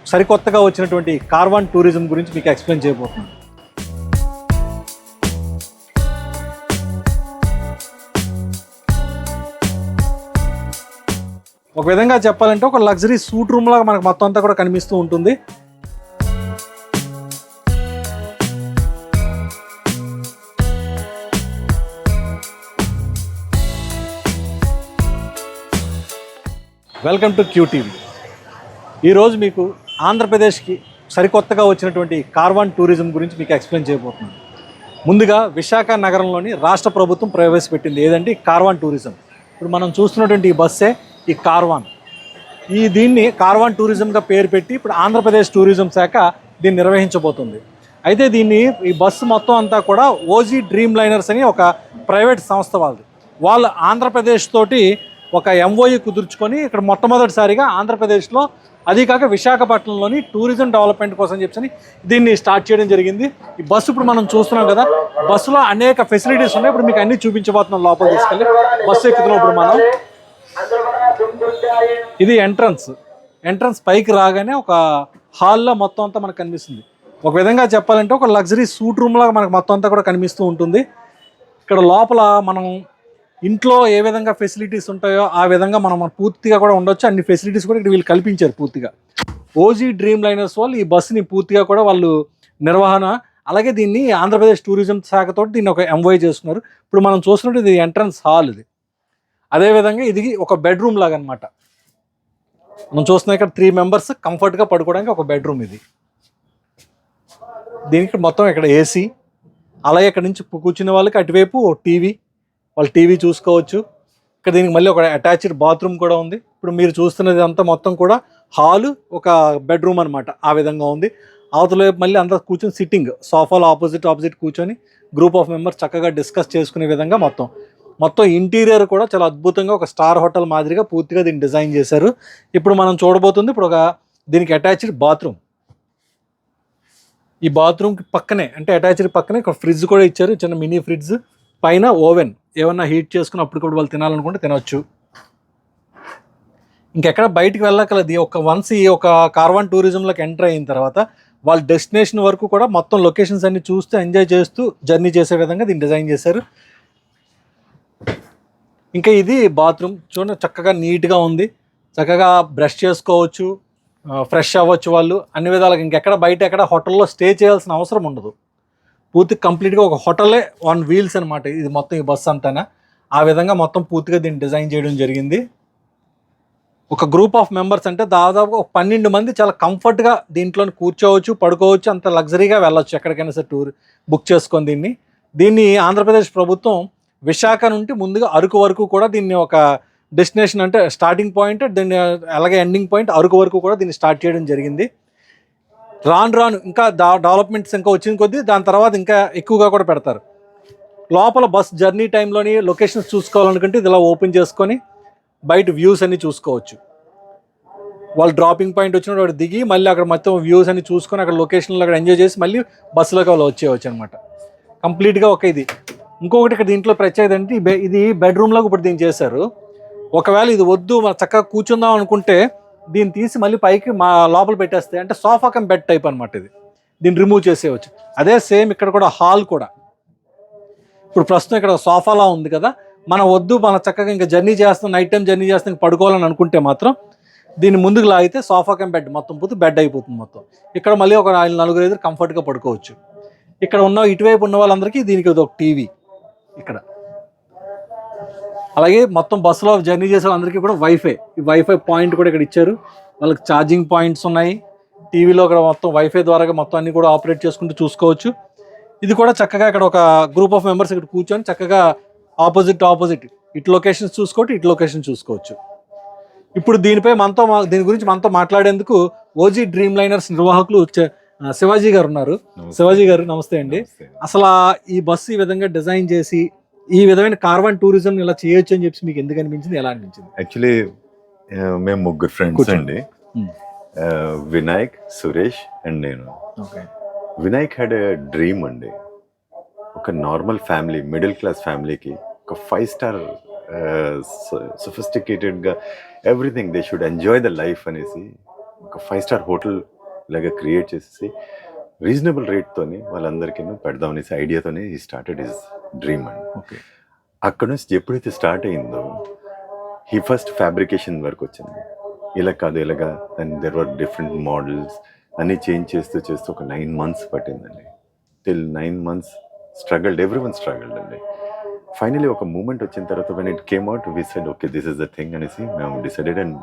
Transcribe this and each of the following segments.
సరికొత్తగా వచ్చినటువంటి కార్వాన్ టూరిజం గురించి మీకు ఎక్స్ప్లెయిన్ చేయబోతున్నాను. ఒక విధంగా చెప్పాలంటే ఒక లగ్జరీ సూట్ రూమ్ లాగా మనకు మొత్తం అంతా కూడా కనిపిస్తూ ఉంటుంది. Welcome to QTV. ఈరోజు మీకు ఆంధ్రప్రదేశ్కి సరికొత్తగా వచ్చినటువంటి కార్వాన్ టూరిజం గురించి మీకు ఎక్స్ప్లెయిన్ చేయబోతున్నాను. ముందుగా విశాఖ నగరంలోని రాష్ట్ర ప్రభుత్వం ప్రవేశపెట్టింది ఏదంటే కార్వాన్ టూరిజం. ఇప్పుడు మనం చూస్తున్నటువంటి ఈ బస్సే ఈ కార్వాన్. దీన్ని కార్వాన్ టూరిజంగా పేరు పెట్టి ఇప్పుడు ఆంధ్రప్రదేశ్ టూరిజం శాఖ దీన్ని నిర్వహించబోతుంది. అయితే ఈ బస్సు మొత్తం అంతా కూడా ఓజీ డ్రీమ్ లైనర్స్ అని ఒక ప్రైవేట్ సంస్థ వాళ్ళు ఆంధ్రప్రదేశ్ తోటి ఒక ఎంఓయూ కుదుర్చుకొని ఇక్కడ మొట్టమొదటిసారిగా ఆంధ్రప్రదేశ్లో అది కాక విశాఖపట్నంలోని టూరిజం డెవలప్మెంట్ కోసం చెప్పని దీన్ని స్టార్ట్ చేయడం జరిగింది. ఈ బస్సు ఇప్పుడు మనం చూస్తున్నాం కదా, బస్సులో అనేక ఫెసిలిటీస్ ఉన్నాయి. ఇప్పుడు మీకు అన్నీ చూపించబోతున్నాం. లోపల తీసుకెళ్ళి బస్సు ఎక్కుతున్నాం. ఇప్పుడు మనం ఇది ఎంట్రన్స్ పైకి రాగానే ఒక హాల్లో మొత్తం అంతా మనకు కనిపిస్తుంది. ఒక విధంగా చెప్పాలంటే ఒక లగ్జరీ సూట్ రూమ్ లాగా మనకు మొత్తం అంతా కూడా కనిపిస్తూ ఉంటుంది. ఇక్కడ లోపల మనం ఇంట్లో ఏ విధంగా ఫెసిలిటీస్ ఉంటాయో ఆ విధంగా మనం పూర్తిగా కూడా ఉండొచ్చు. అన్ని ఫెసిలిటీస్ కూడా ఇక్కడ వీళ్ళు కల్పించారు పూర్తిగా. ఓజీ డ్రీమ్ లైనర్స్ వాళ్ళు ఈ బస్సుని పూర్తిగా కూడా వాళ్ళు నిర్వహణ, అలాగే దీన్ని ఆంధ్రప్రదేశ్ టూరిజం శాఖతో దీన్ని ఒక ఎంఓయూ చేస్తున్నారు. ఇప్పుడు మనం చూస్తున్నట్టు ఇది ఎంట్రన్స్ హాల్. ఇది అదేవిధంగా ఇది ఒక బెడ్రూమ్ లాగా అనమాట. మనం చూస్తున్నాం ఇక్కడ 3 మెంబర్స్ కంఫర్ట్గా పడుకోవడానికి ఒక బెడ్రూమ్ ఇది. దీనికి మొత్తం ఇక్కడ ఏసీ, అలాగే ఇక్కడ నుంచి కూర్చునే వాళ్ళకి అటువైపు టీవీ, వాళ్ళు టీవీ చూసుకోవచ్చు. ఇక్కడ దీనికి మళ్ళీ ఒక అటాచ్డ్ బాత్రూమ్ కూడా ఉంది. ఇప్పుడు మీరు చూస్తున్నది అంతా మొత్తం కూడా హాలు, ఒక బెడ్రూమ్ అనమాట. ఆ విధంగా ఉంది. అవతల వైపు మళ్ళీ అంతా కూర్చొని సిట్టింగ్ సోఫాలో ఆపోజిట్ కూర్చొని గ్రూప్ ఆఫ్ మెంబర్స్ చక్కగా డిస్కస్ చేసుకునే విధంగా మొత్తం ఇంటీరియర్ కూడా చాలా అద్భుతంగా ఒక స్టార్ హోటల్ మాదిరిగా పూర్తిగా దీన్ని డిజైన్ చేశారు. ఇప్పుడు మనం చూడబోతుంది ఇప్పుడు దీనికి అటాచ్డ్ బాత్రూమ్. ఈ బాత్రూమ్కి పక్కనే అంటే అటాచ్డ్ పక్కనే ఒక ఫ్రిడ్జ్ కూడా ఇచ్చారు, చిన్న మినీ ఫ్రిడ్జ్. పైన ఓవెన్, ఏమన్నా హీట్ చేసుకుని అప్పటికప్పుడు వాళ్ళు తినాలనుకుంటే తినవచ్చు. ఇంకెక్కడ బయటికి వెళ్ళకలది. వన్స్ ఈ కార్వాన్ టూరిజంలోకి ఎంటర్ అయిన తర్వాత వాళ్ళ డెస్టినేషన్ వరకు కూడా మొత్తం లొకేషన్స్ అన్ని చూస్తూ ఎంజాయ్ చేస్తూ జర్నీ చేసే విధంగా దీన్ని డిజైన్ చేశారు. ఇంకా ఇది బాత్రూమ్ చూడండి, చక్కగా నీట్గా ఉంది. చక్కగా బ్రష్ చేసుకోవచ్చు, ఫ్రెష్ అవ్వచ్చు వాళ్ళు అన్ని విధాలుగా. ఇంకెక్కడ బయట ఎక్కడ హోటల్లో స్టే చేయాల్సిన అవసరం ఉండదు. పూర్తి కంప్లీట్గా ఒక హోటలే ఆన్ వీల్స్ అనమాట ఇది మొత్తం ఈ బస్సు అంతానా. ఆ విధంగా మొత్తం పూర్తిగా దీన్ని డిజైన్ చేయడం జరిగింది. ఒక గ్రూప్ ఆఫ్ మెంబర్స్ అంటే దాదాపు 12 మంది చాలా కంఫర్ట్గా దీంట్లో కూర్చోవచ్చు, పడుకోవచ్చు, అంత లగ్జరీగా వెళ్ళొచ్చు ఎక్కడికైనా సరే టూర్ బుక్ చేసుకొని. దీన్ని ఆంధ్రప్రదేశ్ ప్రభుత్వం విశాఖ నుండి ముందుగా అరకు వరకు కూడా దీన్ని ఒక డెస్టినేషన్ అంటే స్టార్టింగ్ పాయింట్, దీన్ని అలాగే ఎండింగ్ పాయింట్ అరకు వరకు కూడా దీన్ని స్టార్ట్ చేయడం జరిగింది. రాను ఇంకా డెవలప్మెంట్స్ ఇంకా వచ్చిన కొద్దీ దాని తర్వాత ఇంకా ఎక్కువగా కూడా పెడతారు. లోపల బస్ జర్నీ టైంలోని లొకేషన్స్ చూసుకోవాలనుకుంటే ఇది ఇలా ఓపెన్ చేసుకొని బయట వ్యూస్ అన్ని చూసుకోవచ్చు. వాళ్ళు డ్రాపింగ్ పాయింట్ వచ్చినప్పుడు అక్కడ దిగి మళ్ళీ అక్కడ మొత్తం వ్యూస్ అన్ని చూసుకొని అక్కడ లొకేషన్లో అక్కడ ఎంజాయ్ చేసి మళ్ళీ బస్సులోకి వాళ్ళు వచ్చేయచ్చు అనమాట. కంప్లీట్గా ఇది. ఇంకొకటి ఇక్కడ దీంట్లో ప్రత్యేకత అంటే ఇది బెడ్రూమ్లోకి ఇప్పుడు దీన్ని చేశారు. ఒకవేళ ఇది వద్దు చక్కగా కూర్చుందాం అనుకుంటే దీన్ని తీసి మళ్ళీ పైకి లోపల పెట్టేస్తే అంటే సోఫా కమ్ బెడ్ టైప్ అనమాట. దీన్ని రిమూవ్ చేసేయచ్చు. అదే సేమ్ ఇక్కడ కూడా హాల్ కూడా ఇప్పుడు ప్రస్తుతం ఇక్కడ సోఫాలా ఉంది కదా, మన చక్కగా ఇంకా జర్నీ చేస్తాం, నైట్ టైం జర్నీ చేస్తాం, పడుకోవాలని అనుకుంటే మాత్రం దీన్ని ముందుకు లాగితే సోఫా కమ్ బెడ్ మొత్తం పోతే బెడ్ అయిపోతుంది మొత్తం. ఇక్కడ మళ్ళీ ఒక 4-5 కంఫర్ట్గా పడుకోవచ్చు. ఇక్కడ ఇటువైపు ఉన్న వాళ్ళందరికీ దీనికి ఒక టీవీ ఇక్కడ. అలాగే మొత్తం బస్సులో జర్నీ చేసే వాళ్ళందరికీ కూడా ఈ వైఫై పాయింట్ కూడా ఇక్కడ ఇచ్చారు. వాళ్ళకి ఛార్జింగ్ పాయింట్స్ ఉన్నాయి. టీవీలో ఇక్కడ మొత్తం వైఫై ద్వారా మొత్తం అన్ని కూడా ఆపరేట్ చేసుకుంటూ చూసుకోవచ్చు. ఇది కూడా చక్కగా ఇక్కడ ఒక గ్రూప్ ఆఫ్ మెంబర్స్ ఇక్కడ కూర్చొని చక్కగా ఆపోజిట్ ఇటు లొకేషన్స్ చూసుకోవచ్చు. ఇప్పుడు దీని గురించి మనతో మాట్లాడేందుకు ఓజీ డ్రీమ్ లైనర్స్ నిర్వాహకులు శివాజీ గారు ఉన్నారు. శివాజీ గారు నమస్తే అండి. అసలు ఈ బస్సు ఈ విధంగా డిజైన్ చేసి ఈ విధమైన కార్వాన్ టూరిజం ఇలా చేయొచ్చు అని చెప్పి మీకు ఎందుకు అనిపించింది, ఎలా అనిపించింది? యాక్చువల్లీ మేము 3 ఫ్రెండ్స్ అండి, వినాయక్, సురేష్ అండ్ నేను. వినాయక్ హ్యాడ్ ఎ డ్రీమ్ అండి, ఒక నార్మల్ ఫ్యామిలీ, మిడిల్ క్లాస్ ఫ్యామిలీకి ఒక 5-star సొఫిస్టికేటెడ్గా everything they should enjoy the life అనేసి ఒక 5-star హోటల్ లాగా క్రియేట్ చేసేసి రీజనబుల్ రేట్తోని వాళ్ళందరికీ పెడదాం అనేసి ఐడియాతోనే ఈ స్టార్టెడ్ హిస్ డ్రీమ్ అండి. ఓకే. అక్కడ నుంచి ఎప్పుడైతే స్టార్ట్ అయిందో ఈ ఫస్ట్ ఫ్యాబ్రికేషన్ వరకు వచ్చింది. ఇలా కాదు ఇలాగా, and there were different models అన్నీ చేంజ్ చేస్తూ ఒక 9 months పట్టిందండి. Till 9 months struggled, everyone struggled అండి. ఫైనలీ ఒక మూమెంట్ వచ్చిన తర్వాత when it came out we said okay this is the thing అనేసి మేము decided. And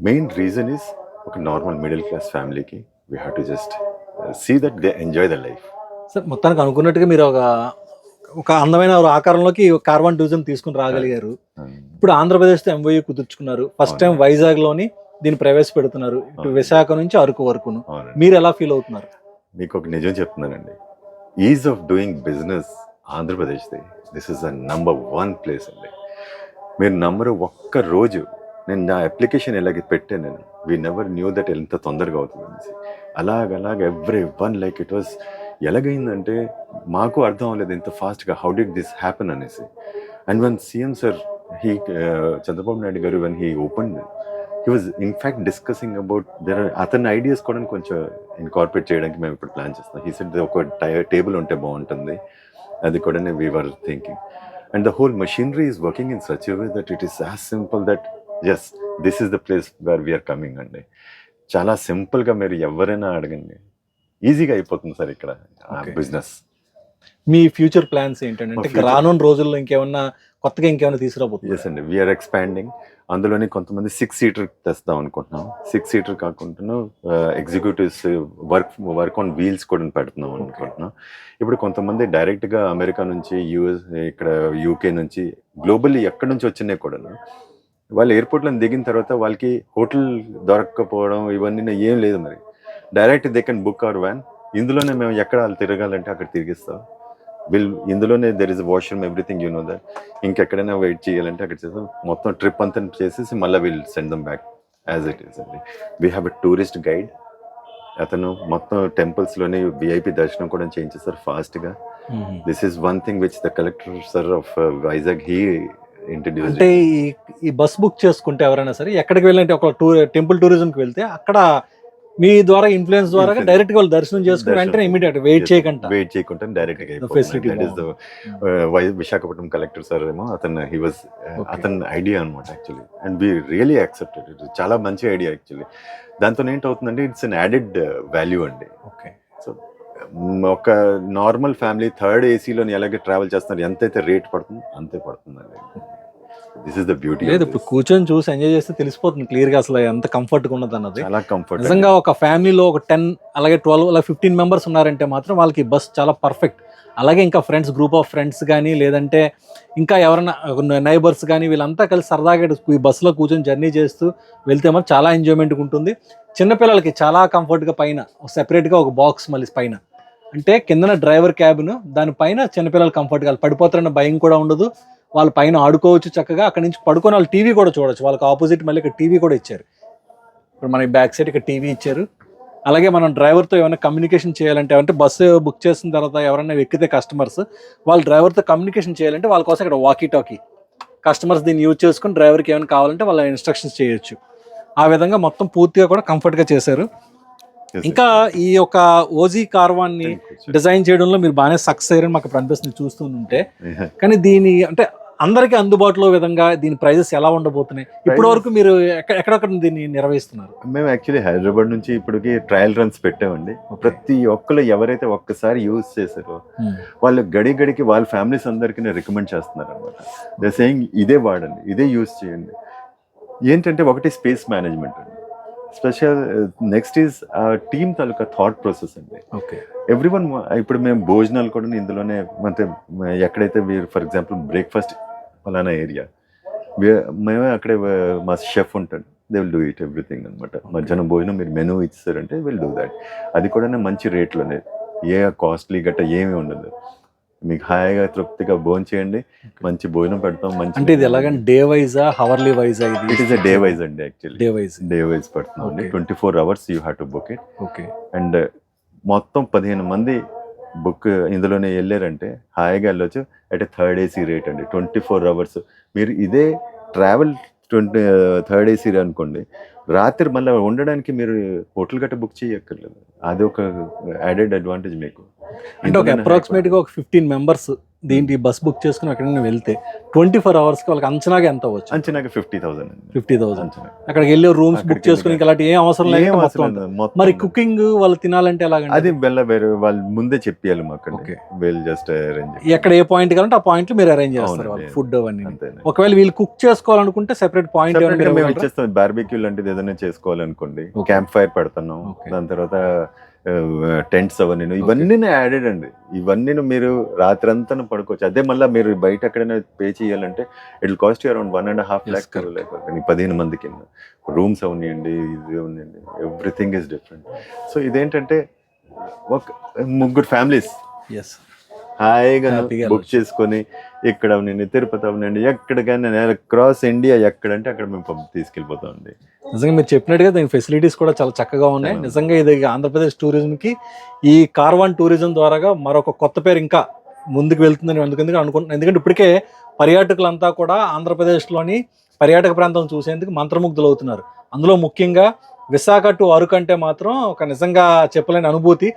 main reason is ఒక నార్మల్ మిడిల్ క్లాస్ ఫ్యామిలీకి we have to just see that they enjoy the life. Sir మొత్తానికి అనుకున్నట్టుగా మీరు ఒక అందమైన ఆకారంలోకి కార్వాన్ టూరిజం తీసుకుని రాగలిగారు. ఇప్పుడు ఆంధ్రప్రదేశ్తో ఎంఓయూ కుదుర్చుకున్నారు. ఫస్ట్ టైం వైజాగ్లోని దీన్ని ప్రవేశపెడుతున్నారు. ఇటు విశాఖ నుంచి అరకు వరకును. మీరు ఎలా ఫీల్ అవుతున్నారు? మీకు ఒక నిజం చెప్తున్నానండి, ఈజ్ ఆఫ్ డూయింగ్ బిజినెస్ ఆంధ్రప్రదేశ్ది this is the number 1 place అండి. మీరు నమ్మరు, ఒక్క రోజు నేను నా అప్లికేషన్ ఎలాగ పెట్టాను నేను, వీ నెవర్ న్యూ దట్ ఎంత తొందరగా అవుతుంది అనేసి. అలాగ everyone like it was. ఎలాగైందంటే మాకు అర్థం అవ్వలేదు ఇంత ఫాస్ట్గా హౌ డిడ్ దిస్ హ్యాపెన్ అనేసి. And one CM sir Chandrababu Naidu garu when he open he was in fact discussing about అతని ఐడియాస్ కూడా కొంచెం ఇన్కార్పొరేట్ చేయడానికి మేము ఇప్పుడు ప్లాన్ చేస్తున్నాం. హీ సెడ్ ఒక టేబుల్ ఉంటే బాగుంటుంది, అది కూడా we were thinking. And the whole machinery is working in such a way that it is as simple that as this is the place where we are coming అండి. చాలా సింపుల్గా మీరు ఎవరైనా అడగండి, ఈజీగా అయిపోతుంది సార్ ఇక్కడ బిజినెస్. మీ ఫ్యూచర్ ప్లాన్స్ ఏంటంటే అంటే రానున్న రోజుల్లో కొత్తగా ఇంకేమైనా తీసుకురాబోతుంది? ఎస్ అండి, వీఆర్ ఎక్స్పాండింగ్. అందులోనే కొంతమంది 6-seater తెస్తాం అనుకుంటున్నాం. 6-seater కాకుండా ఎగ్జిక్యూటివ్స్ వర్క్ ఆన్ వీల్స్ కూడా పెడుతున్నాం అనుకుంటున్నాం. ఇప్పుడు కొంతమంది డైరెక్ట్గా అమెరికా నుంచి, యూఎస్, ఇక్కడ యూకే నుంచి, గ్లోబల్లీ ఎక్కడి నుంచి వచ్చినాయి కూడా వాళ్ళు ఎయిర్పోర్ట్లో దిగిన తర్వాత వాళ్ళకి హోటల్ దొరకకపోవడం ఇవన్నీ ఏం లేదు. మరి direct they can book our van. ఇందులోనే మేము ఎక్కడ వాళ్ళు తిరగాలంటే అక్కడ తిరిగిస్తాం. ఇందులోనే there is washroom, everything you know that. ఇంకెక్కడైనా వెయిట్ చేయాలంటే అక్కడ చేస్తాం. మొత్తం ట్రిప్ అంతా చేసేసి మళ్ళీ will send them back as it is అండి. We have a tourist guide. అతను మొత్తం టెంపుల్స్లోనే విఐపి దర్శనం కూడా చేయించేస్తారు ఫాస్ట్గా. This is one thing which the collector sir of Vizag he introduce. అంటే ఈ బస్ బుక్ చేసుకుంటే ఎవరైనా సరే ఎక్కడికి వెళ్ళాలంటే ఒక టెంపుల్ టూరిజంకి వెళ్తే అక్కడ మీ ద్వారా ఇన్ఫ్లుయెన్స్ ద్వారా డైరెక్ట్ గా వాళ్ళు దర్శనం చేసుకుని వెంటనే ఇమీడియట్ వెయిట్ చేయకుండా డైరెక్ట్ విశాఖపట్నం కలెక్టర్ సార్ ఏమో హీ వాజ్ అతని ఐడియా అనమాట actually. And we really accepted it. చాలా మంచి ఐడియా యాక్చువల్లీ. దాంతో ఏంటవుతుందంటే ఇట్స్ అన్ యాడెడ్ వాల్యూ అండి. ఓకే. సో ఒక నార్మల్ ఫ్యామిలీ థర్డ్ ఏసీలోని ఎలాగే ట్రావెల్ చేస్తున్నారు, ఎంతైతే రేట్ పడుతుందో అంతే పడుతుందండి. This is the beauty. లేదు, ఇప్పుడు కూర్చొని చూసి ఎంజాయ్ చేస్తే తెలిసిపోతుంది క్లియర్ గా అసలు ఎంత కంఫర్ట్ గా ఉన్నది అన్నది. చాలా కంఫర్ట్. నిజంగా ఒక ఫ్యామిలీలో ఒక 10 అలాగే 12 అలా 15 మెంబర్స్ ఉన్నారంటే మాత్రం వాళ్ళకి బస్ చాలా పర్ఫెక్ట్. అలాగే ఇంకా ఫ్రెండ్స్, గ్రూప్ ఆఫ్ ఫ్రెండ్స్ కానీ లేదంటే ఇంకా ఎవరైనా నైబర్స్ కానీ వీళ్ళంతా కలిసి సరదాగా ఈ బస్సులో కూర్చొని జర్నీ చేస్తూ వెళ్తే మాత్రం చాలా ఎంజాయ్మెంట్గా ఉంటుంది. చిన్నపిల్లలకి చాలా కంఫర్ట్గా పైన సెపరేట్గా ఒక బాక్స్ మళ్ళీ పైన అంటే కిందన డ్రైవర్ క్యాబిన్, దానిపైన చిన్నపిల్లలు కంఫర్ట్గా పడిపోతారన్న భయం కూడా ఉండదు. వాళ్ళ పైన ఆడుకోవచ్చు చక్కగా. అక్కడ నుంచి పడుకొని వాళ్ళు టీవీ కూడా చూడొచ్చు. వాళ్ళకి ఆపోజిట్ మళ్ళీ ఇక్కడ టీవీ కూడా ఇచ్చారు. ఇప్పుడు మనకి బ్యాక్ సైడ్ ఇక్కడ టీవీ ఇచ్చారు. అలాగే మనం డ్రైవర్తో ఏమైనా కమ్యూనికేషన్ చేయాలంటే, అంటే బస్సు బుక్ చేసిన తర్వాత ఎవరైనా ఎక్కితే కస్టమర్స్ వాళ్ళు డ్రైవర్తో కమ్యూనికేషన్ చేయాలంటే వాళ్ళ కోసం ఇక్కడ వాకీ టాకీ, కస్టమర్స్ దీన్ని యూజ్ చేసుకుని డ్రైవర్కి ఏమైనా కావాలంటే వాళ్ళ ఇన్స్ట్రక్షన్స్ చేయొచ్చు. ఆ విధంగా మొత్తం పూర్తిగా కూడా కంఫర్ట్గా చేశారు. ఇంకా ఈ యొక్క ఓజీ కార్వాన్ని డిజైన్ చేయడంలో మీరు బాగానే సక్సెస్ అయ్యారని మాకు అనిపిస్తుంది చూస్తుంటే. కానీ దీని అంటే అందరికీ అందుబాటులో విధంగా దీని ప్రైజెస్ ఎలా ఉండబోతున్నాయి? ఇప్పటి వరకు మీరు ఎక్కడెక్కడ దీన్ని నిర్వహిస్తున్నారు? మేము యాక్చువల్లీ హైదరాబాద్ నుంచి ఇప్పటికి ట్రయల్ రన్స్ పెట్టామండి. ప్రతి ఒక్కరు ఎవరైతే ఒక్కసారి యూజ్ చేశారో వాళ్ళు గడికి వాళ్ళ ఫ్యామిలీస్ అందరికీ రికమెండ్ చేస్తున్నారు అనమాట. దే సేయింగ్ ఇదే వాడండి, ఇదే యూజ్ చేయండి. ఏంటంటే ఒకటి స్పేస్ మేనేజ్మెంట్ అండి, special next is team taluka thought process అండి. ఓకే. ఎవ్రీవన్ ఇప్పుడు మేము భోజనాలు కూడా ఇందులోనే, అంటే ఎక్కడైతే మీరు ఫర్ ఎగ్జాంపుల్ బ్రేక్ఫాస్ట్ ఫలానా ఏరియా మేమే అక్కడే మా షెఫ్ ఉంటాడు, they will do it everything అనమాట. మధ్యాహ్నం భోజనం మీరు మెనూ ఇచ్చారంటే విల్ డూ దాట్. అది కూడా మంచి రేట్లోనే, ఏ కాస్ట్లీ గట్ట ఏమీ ఉండదు. మీకు హాయిగా తృప్తిగా భోజనం చేయండి, మంచి భోజనం పెడతాం. మంచి అంటే ఇది ఎలాగంటే డే వైజా హవర్లీ వైజా? ఇట్ ఈస్ డే వైజ్ అండి. యాక్చువల్లీ డే వైజ్ పెడుతున్నాం అండి. 24 hours you have to book it. Okay. And మొత్తం 15 మంది బుక్ ఇందులోనే వెళ్ళారంటే హాయిగా వెళ్ళొచ్చు. అట్ థర్డ్ ఏసీ రేట్ అండి. 24 hours మీరు ఇదే ట్రావెల్ థర్డ్ ఏసీ అనుకోండి, రాత్రి మళ్ళీ ఉండడానికి మీరు హోటల్ గట్ట బుక్ చేయక్కర్లేదు. అది ఒక యాడెడ్ అడ్వాంటేజ్ మీకు. అంటే ఒక అప్రాక్సిమేట్గా ఒక 15 మెంబర్స్ దీంట్లో బస్ బుక్ చేసుకుని అక్కడికి వెళ్తే 24 అవర్స్కి వాళ్ళకి అంచనాగా ఎంత అవ్వచ్చు? అంచనాగా 50,000 అండి. 50,000 అక్కడికి వెళ్ళి రూమ్స్ బుక్ చేసుకుని అలాంటి ఏం అవసరం లేదు మొత్తం. మరి కుకింగ్ వాళ్ళు తినాలంటే ఎలాగండి? అది వేరే వాళ్ళు ముందే చెప్పాలి మాకు. వీళ్ళు జస్ట్ అరేంజ్, ఎక్కడ ఏ పాయింట్ కావాలంటే ఆ పాయింట్ మీరు అరేంజ్ చేస్తారు ఫుడ్ అవన్నీ. ఒకవేళ వీళ్ళు కుక్ చేసుకోవాలనుకుంటే సెపరేట్ పాయింట్ మేము ఇచ్చేస్తాం. బార్బిక్యూ లాంటిది ఏదైనా చేసుకోవాలనుకోండి, క్యాంప్ ఫైర్ పెడతాను, దాని తర్వాత టెంట్స్ అవన్నీ ఇవన్నీ యాడెడ్ అండి. ఇవన్నీ మీరు రాత్రి అంతా పడుకోవచ్చు. అదే మళ్ళీ మీరు బయట ఎక్కడైనా పే చేయాలంటే ఇట్ కాస్ట్ అరౌండ్ 1.5 lakhs 15 మందికి. రూమ్స్ అవనివ్వండి, ఇది అవనివ్వండి, ఎవ్రీథింగ్ ఈస్ డిఫరెంట్. సో ఇదేంటంటే ఒక ముగ్గురు ఫ్యామిలీస్ హాయిగా బుక్ చేసుకొని ఇక్కడ అవనండి, తిరుపతి అవనండి, ఎక్కడికైనా క్రాస్ ఇండియా ఎక్కడంటే అక్కడ మేము తీసుకెళ్ళిపోతామండి. నిజంగా మీరు చెప్పినట్టుగా దీని ఫెసిలిటీస్ కూడా చాలా చక్కగా ఉన్నాయి. నిజంగా ఇది ఆంధ్రప్రదేశ్ టూరిజంకి ఈ కార్వాన్ టూరిజం ద్వారాగా మరొక కొత్త పేరు ఇంకా ముందుకు వెళ్తుందని అనుకుంటున్నాను. ఎందుకంటే ఇప్పటికే పర్యాటకులంతా కూడా ఆంధ్రప్రదేశ్లోని పర్యాటక ప్రాంతం చూసేందుకు మంత్రముగ్ధులు అవుతున్నారు. అందులో ముఖ్యంగా విశాఖ టు అరకు అంటే మాత్రం ఒక నిజంగా చెప్పలేని అనుభూతి.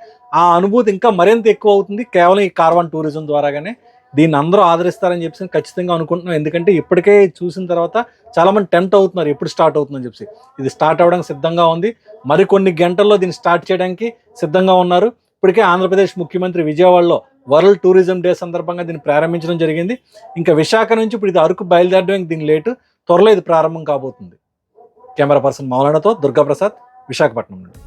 ఆ అనుభూతి ఇంకా మరింత ఎక్కువ అవుతుంది కేవలం ఈ కార్వాన్ టూరిజం ద్వారాగానే. దీన్ని అందరూ ఆదరిస్తారని చెప్పి ఖచ్చితంగా అనుకుంటున్నాం. ఎందుకంటే ఇప్పటికే చూసిన తర్వాత చాలామంది టెంప్ట్ అవుతున్నారు ఎప్పుడు స్టార్ట్ అవుతుందని చెప్పి. ఇది స్టార్ట్ అవ్వడానికి సిద్ధంగా ఉంది. మరికొన్ని గంటల్లో దీన్ని స్టార్ట్ చేయడానికి సిద్ధంగా ఉన్నారు. ఇప్పటికే ఆంధ్రప్రదేశ్ ముఖ్యమంత్రి విజయవాడలో వరల్డ్ టూరిజం డే సందర్భంగా దీన్ని ప్రారంభించడం జరిగింది. ఇంకా విశాఖ నుంచి ఇప్పుడు ఇది అరకు బయలుదేరడానికి దీని లేటు, త్వరలో ఇది ప్రారంభం కాబోతుంది. కెమెరా పర్సన్ మౌలానాతో దుర్గాప్రసాద్, విశాఖపట్నం నుండి.